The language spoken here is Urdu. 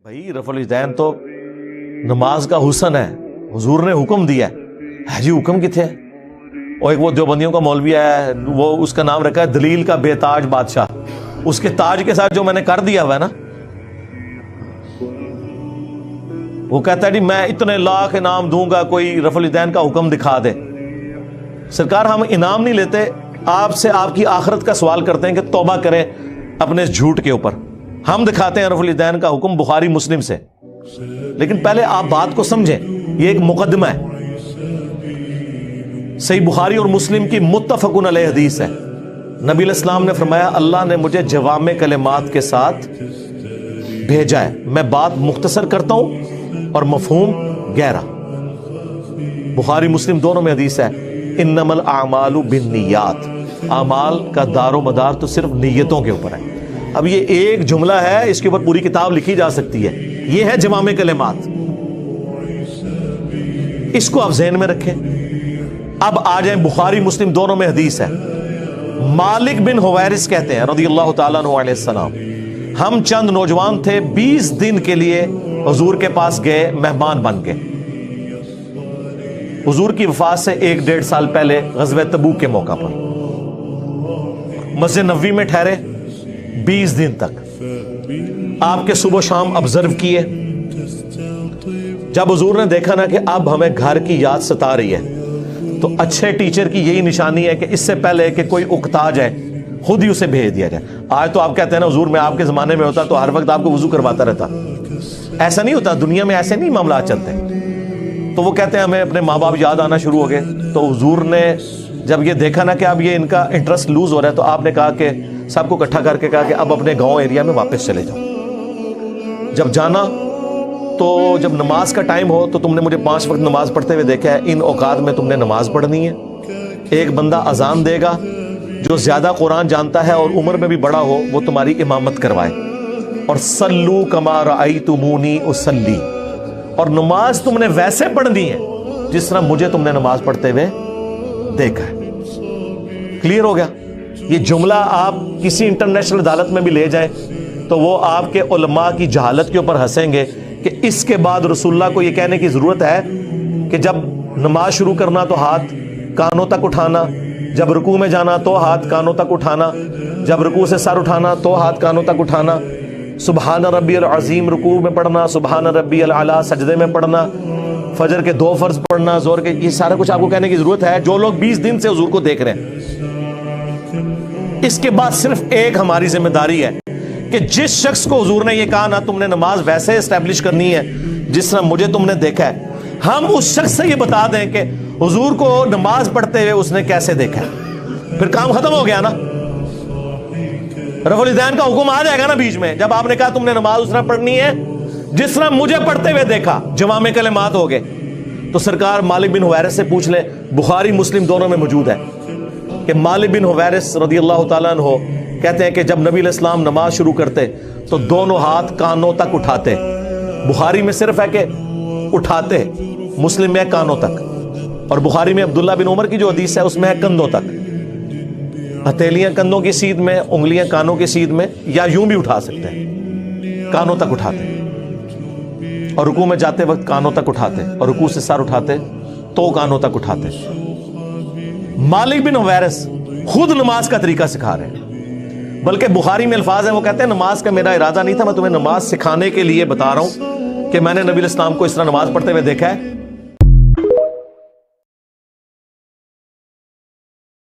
بھائی رفع الیدین تو نماز کا حسن ہے، حضور نے حکم دیا ہے جی، حکم کتنے ہے؟ اور ایک وہ دیوبندیوں کا مولوی ہے، وہ اس کا نام رکھا ہے دلیل کا بے تاج بادشاہ، اس کے تاج کے ساتھ جو میں نے کر دیا ہوا ہے نا، وہ کہتا ہے جی میں اتنے لاکھ انعام دوں گا کوئی رفع الیدین کا حکم دکھا دے۔ سرکار ہم انعام نہیں لیتے، آپ سے آپ کی آخرت کا سوال کرتے ہیں کہ توبہ کریں اپنے اس جھوٹ کے اوپر۔ ہم دکھاتے ہیں رفع الیدین کا حکم بخاری مسلم سے، لیکن پہلے آپ بات کو سمجھیں، یہ ایک مقدمہ ہے۔ صحیح بخاری اور مسلم کی متفقن علیہ حدیث ہے، نبی علیہ السلام نے فرمایا اللہ نے مجھے جوامع کلمات کے ساتھ بھیجا ہے، میں بات مختصر کرتا ہوں اور مفہوم گہرا۔ بخاری مسلم دونوں میں حدیث ہے انما الاعمال بالنیات، اعمال کا دار و مدار تو صرف نیتوں کے اوپر ہے۔ اب یہ ایک جملہ ہے، اس کے اوپر پوری کتاب لکھی جا سکتی ہے، یہ ہے جوامع کلمات، اس کو آپ ذہن میں رکھیں۔ اب آ جائیں بخاری مسلم دونوں میں حدیث ہے، مالک بن حویرث کہتے ہیں رضی اللہ تعالیٰ عنہ علیہ السلام، ہم چند نوجوان تھے 20 دن کے لیے حضور کے پاس گئے مہمان بن کے، حضور کی وفات سے 1-1.5 سال پہلے غزوہ تبوک کے موقع پر مسجد نبوی میں ٹھہرے 20 دن تک، آپ کے صبح و شام آبزرو کیے۔ جب حضور نے دیکھا نا کہ اب ہمیں گھر کی یاد ستا رہی ہے، تو اچھے ٹیچر کی یہی نشانی ہے کہ اس سے پہلے کہ کوئی اکتا جائے خود ہی اسے بھیج دیا جائے۔ آج تو آپ کہتے ہیں نا حضور میں آپ کے زمانے میں ہوتا تو ہر وقت آپ کو وضو کرواتا رہتا، ایسا نہیں ہوتا، دنیا میں ایسے نہیں معاملات چلتے۔ تو وہ کہتے ہیں ہمیں اپنے ماں باپ یاد آنا شروع ہو گئے، تو حضور نے جب یہ دیکھا نا کہ اب یہ ان کا انٹرسٹ لوز ہو رہا ہے، تو آپ نے کہا کہ سب کو اکٹھا کر کے کہا کہ اب اپنے گاؤں ایریا میں واپس چلے جاؤ۔ جب جانا تو جب نماز کا ٹائم ہو تو تم نے مجھے 5 وقت نماز پڑھتے ہوئے دیکھا ہے، ان اوقات میں تم نے نماز پڑھنی ہے۔ ایک بندہ اذان دے گا جو زیادہ قرآن جانتا ہے اور عمر میں بھی بڑا ہو، وہ تمہاری امامت کروائے، اور صلو کما رأیتمونی اصلی، اور نماز تم نے ویسے پڑھنی ہے جس طرح مجھے تم نے نماز پڑھتے ہوئے دیکھا ہے۔ کلیئر ہو گیا؟ یہ جملہ آپ کسی انٹرنیشنل عدالت میں بھی لے جائیں تو وہ آپ کے علماء کی جہالت کے اوپر ہنسیں گے کہ اس کے بعد رسول اللہ کو یہ کہنے کی ضرورت ہے کہ جب نماز شروع کرنا تو ہاتھ کانوں تک اٹھانا، جب رکوع میں جانا تو ہاتھ کانوں تک اٹھانا، جب رکوع سے سر اٹھانا تو ہاتھ کانوں تک اٹھانا، سبحان ربی العظیم رکوع میں پڑھنا، سبحان ربی العلیٰ سجدے میں پڑھنا، فجر کے 2 فرض پڑھنا، زور کے، یہ سارا کچھ آپ کو کہنے کی ضرورت ہے جو لوگ 20 دن سے حضور کو دیکھ رہے ہیں۔ اس کے بعد صرف ایک ہماری ذمہ داری ہے کہ جس شخص کو حضور نے یہ کہا نا تم نے نماز ویسے اسٹیبلش کرنی ہے جس طرح مجھے تم نے دیکھا ہے، ہم اس شخص سے یہ بتا دیں کہ حضور کو نماز پڑھتے ہوئے اس نے کیسے دیکھا ہے، پھر کام ختم ہو گیا نا۔ رفع الیدین کا حکم آ جائے گا نا بیچ میں، جب آپ نے کہا تم نے نماز اس طرح پڑھنی ہے جس طرح مجھے پڑھتے ہوئے دیکھا، جوامع کلمات ہو گئے۔ تو سرکار مالک بن حویرث سے پوچھ لیں، بخاری مسلم دونوں میں موجود ہے کہ مالک بن حویرث رضی اللہ تعالیٰ عنہ کہتے ہیں کہ جب نبی علیہ السلام نماز شروع کرتے تو دونوں ہاتھ کانوں تک اٹھاتے، بخاری میں صرف ہے کہ اٹھاتے، مسلم میں ہے کانوں تک، اور بخاری میں عبداللہ بن عمر کی جو حدیث ہے اس میں ہے کندھوں تک، ہتھیلیاں کندھوں کی سیدھ میں، انگلیاں کانوں کی سیدھ میں، یا یوں بھی اٹھا سکتے ہیں، کانوں تک اٹھاتے، اور رکوع میں جاتے وقت کانوں تک اٹھاتے، اور رکوع سے سر اٹھاتے تو کانوں تک اٹھاتے۔ مالک بن حویرث خود نماز کا طریقہ سکھا رہے ہیں، بلکہ بخاری میں الفاظ ہیں، وہ کہتے ہیں نماز کا میرا ارادہ نہیں تھا، میں تمہیں نماز سکھانے کے لیے بتا رہا ہوں کہ میں نے نبی علیہ السلام کو اس طرح نماز پڑھتے ہوئے دیکھا ہے،